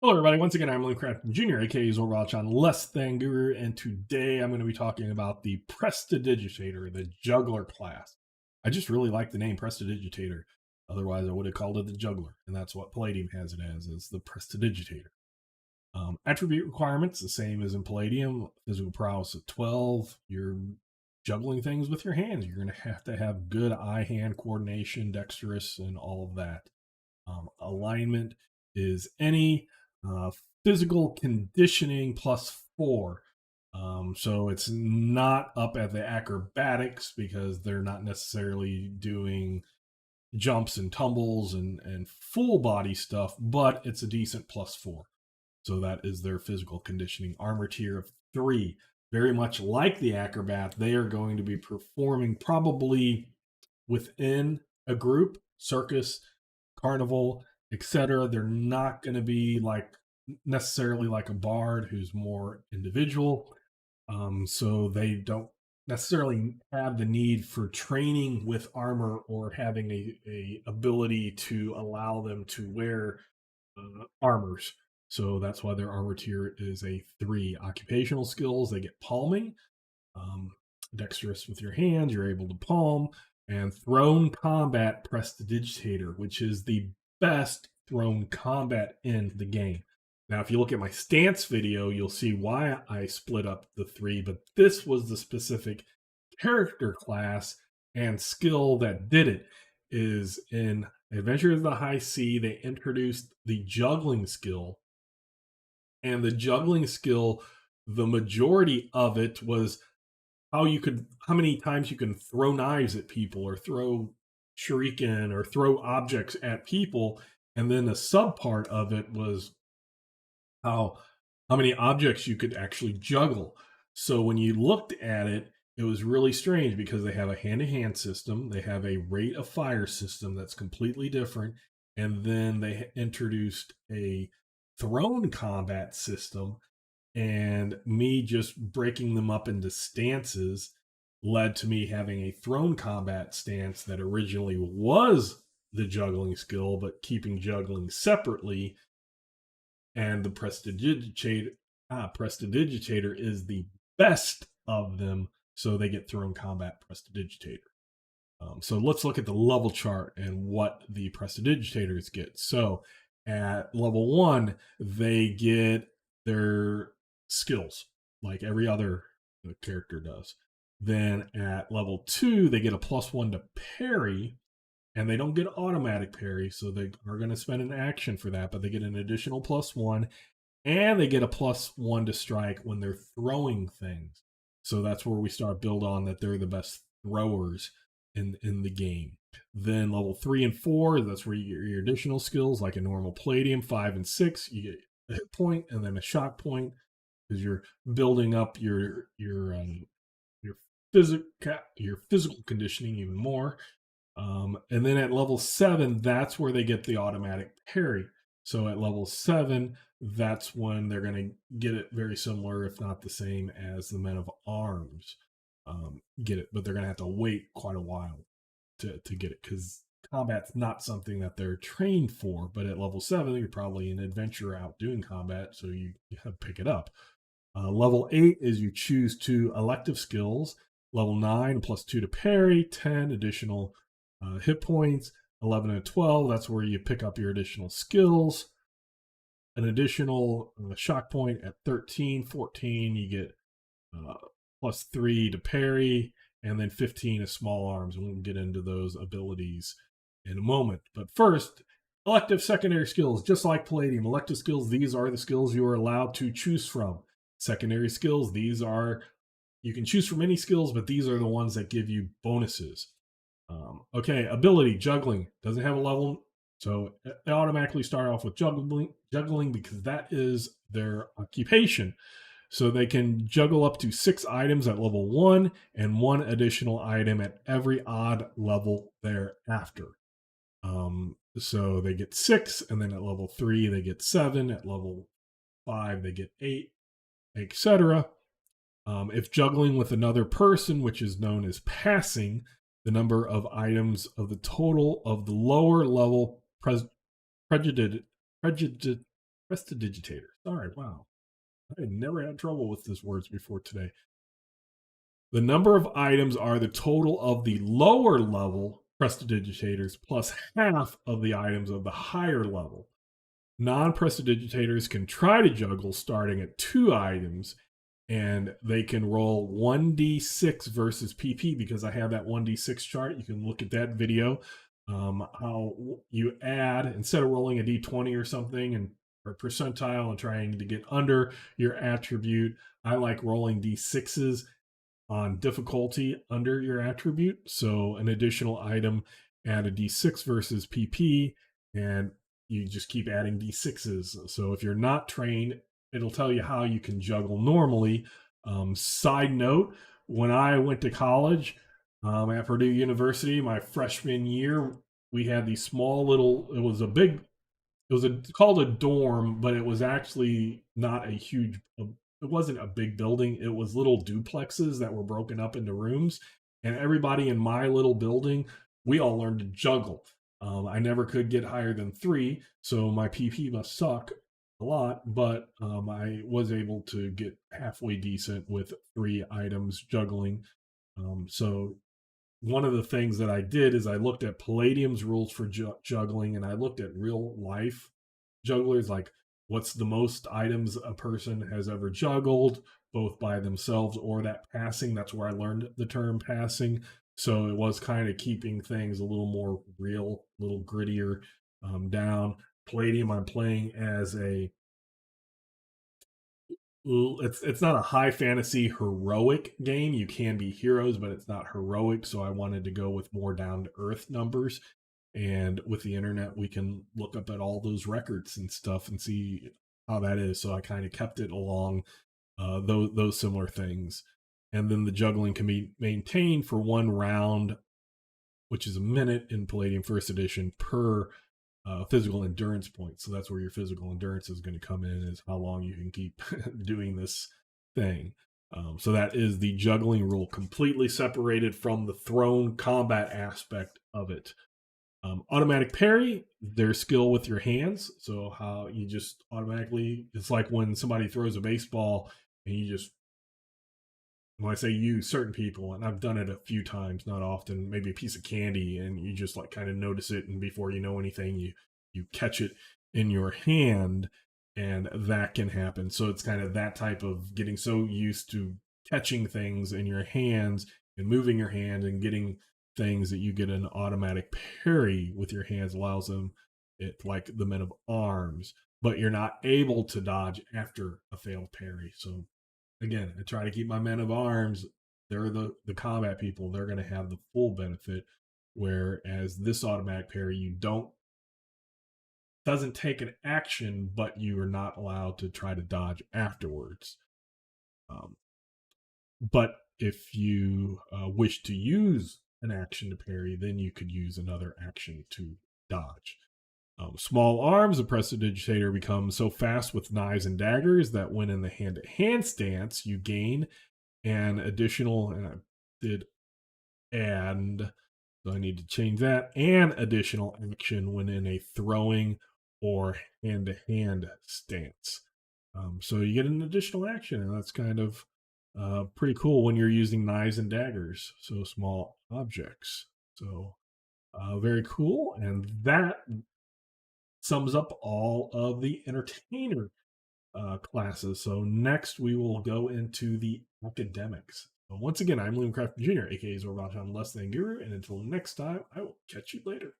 Hello, everybody. Once again, I'm Linecraft Jr., aka Zorwatch on Less Than Guru, and today I'm going to be talking about the Prestidigitator, the Juggler class. I just really like the name Prestidigitator. Otherwise, I would have called it the Juggler, and that's what Palladium has it as, is the Prestidigitator. Attribute requirements, the same as in Palladium. Physical prowess at 12. You're juggling things with your hands. You're going to have good eye-hand coordination, dexterous, and all of that. Alignment is any physical conditioning +4. So it's not up at the acrobatics because they're not necessarily doing jumps and tumbles and full body stuff, but it's a decent +4. So that is their physical conditioning. Armor tier of 3. Very much like the acrobat, they are going to be performing probably within a group, circus, carnival, etc. They're not going to be necessarily like a bard who's more individual. So they don't necessarily have the need for training with armor or having a ability to allow them to wear armors. So that's why their armor tier is a 3. Occupational skills, they get palming. Dexterous with your hands, you're able to palm. And thrown combat Prestidigitator, which is the best thrown combat in the game. Now, if you look at my stance video, you'll see why I split up the 3, but this was the specific character class and skill that did it. Is in Adventures of the High Sea, they introduced the juggling skill. And the juggling skill, the majority of it was how many times you can throw knives at people or throw shuriken or throw objects at people. And then the sub part of it was how many objects you could actually juggle. So when you looked at it, it was really strange because they have a hand-to-hand system. They have a rate of fire system that's completely different. And then they introduced a thrown combat system, and me just breaking them up into stances led to me having a thrown combat stance that originally was the juggling skill, but keeping juggling separately. And the Prestidigitator is the best of them, so they get thrown combat Prestidigitator. So let's look at the level chart and what the Prestidigitators get. So at level 1, they get their skills like every other character does. Then at level 2, they get a +1 to parry, and they don't get automatic parry, so they are going to spend an action for that, but they get an additional +1, and they get a +1 to strike when they're throwing things. So that's where we start build on that they're the best throwers in the game. Then level 3 and 4, that's where you get your additional skills, like a normal Palladium. 5 and 6, you get a hit point and then a shock point, because you're building up your physical conditioning even more. And then at level 7, that's where they get the automatic parry. So at level 7, that's when they're going to get it very similar, if not the same, as the men of arms get it. But they're going to have to wait quite a while to get it, because combat's not something that they're trained for. But at level 7, you're probably an adventurer out doing combat, so you have to pick it up. Level 8 is you choose 2 elective skills. Level 9, +2 to parry, 10 additional hit points. 11 and 12, that's where you pick up your additional skills. An additional shock point at 13. 14, you get +3 to parry, and then 15 is small arms. And we'll get into those abilities in a moment. But first, elective secondary skills. Just like Palladium, elective skills, these are the skills you are allowed to choose from. Secondary skills, you can choose from any skills, but these are the ones that give you bonuses. Okay, ability, juggling, doesn't have a level, so they automatically start off with juggling because that is their occupation. So they can juggle up to 6 items at level 1 and 1 additional item at every odd level thereafter. So they get 6, and then at level 3 they get 7, at level 5 they get 8, etc. If juggling with another person, which is known as passing, the number of items of the total of the lower level Prestidigitator. Sorry, wow. I had never had trouble with these words before today. The number of items are the total of the lower level prestidigitators plus half of the items of the higher level. Non-prestidigitators can try to juggle starting at 2 items, and they can roll 1d6 versus PP because I have that 1d6 chart. You can look at that video. How you add, instead of rolling a d20 or something and or percentile and trying to get under your attribute, I like rolling d6s on difficulty under your attribute. So an additional item, add a d6 versus PP, and you just keep adding d6s. So if you're not trained, it'll tell you how you can juggle normally. Side note, when I went to college at Purdue University, my freshman year, we had these small little, called a dorm, but it was actually not a huge, it wasn't a big building. It was little duplexes that were broken up into rooms. And everybody in my little building, we all learned to juggle. I never could get higher than 3, so my PP must suck a lot, but I was able to get halfway decent with 3 items juggling. So one of the things that I did is I looked at Palladium's rules for juggling, and I looked at real life jugglers, like what's the most items a person has ever juggled, both by themselves or that passing. That's where I learned the term passing. So it was kind of keeping things a little more real, a little grittier down. Palladium, I'm playing as it's not a high fantasy heroic game. You can be heroes, but it's not heroic. So I wanted to go with more down to earth numbers. And with the internet, we can look up at all those records and stuff and see how that is. So I kind of kept it along those similar things. And then the juggling can be maintained for 1 round, which is a minute in Palladium First Edition per physical endurance points. So that's where your physical endurance is going to come in, is how long you can keep doing this thing. So that is the juggling rule, completely separated from the thrown combat aspect of it. Automatic parry, their skill with your hands. So how you just automatically, it's like when somebody throws a baseball and you just, when I say you, certain people, and I've done it a few times, not often, maybe a piece of candy, and you just like kind of notice it, and before you know anything, you catch it in your hand, and that can happen. So it's kind of that type of getting so used to catching things in your hands and moving your hand and getting things that you get an automatic parry with your hands allows them it like the men of arms, but you're not able to dodge after a failed parry. So again, I try to keep my men of arms. They're the combat people. They're going to have the full benefit. Whereas this automatic parry, you don't doesn't take an action, but you are not allowed to try to dodge afterwards. But if you wish to use an action to parry, then you could use another action to dodge. Small arms, the Prestidigitator becomes so fast with knives and daggers that when in the hand-to-hand stance, you gain an additional, and I did and so I need to change that, an additional action when in a throwing or hand-to-hand stance. So you get an additional action, and that's kind of pretty cool when you're using knives and daggers, so small objects. So very cool, and that sums up all of the entertainer classes. So next we will go into the academics. But once again, I'm Liam Crafton Jr., aka Zorbachan Less Than Guru, and until next time, I will catch you later.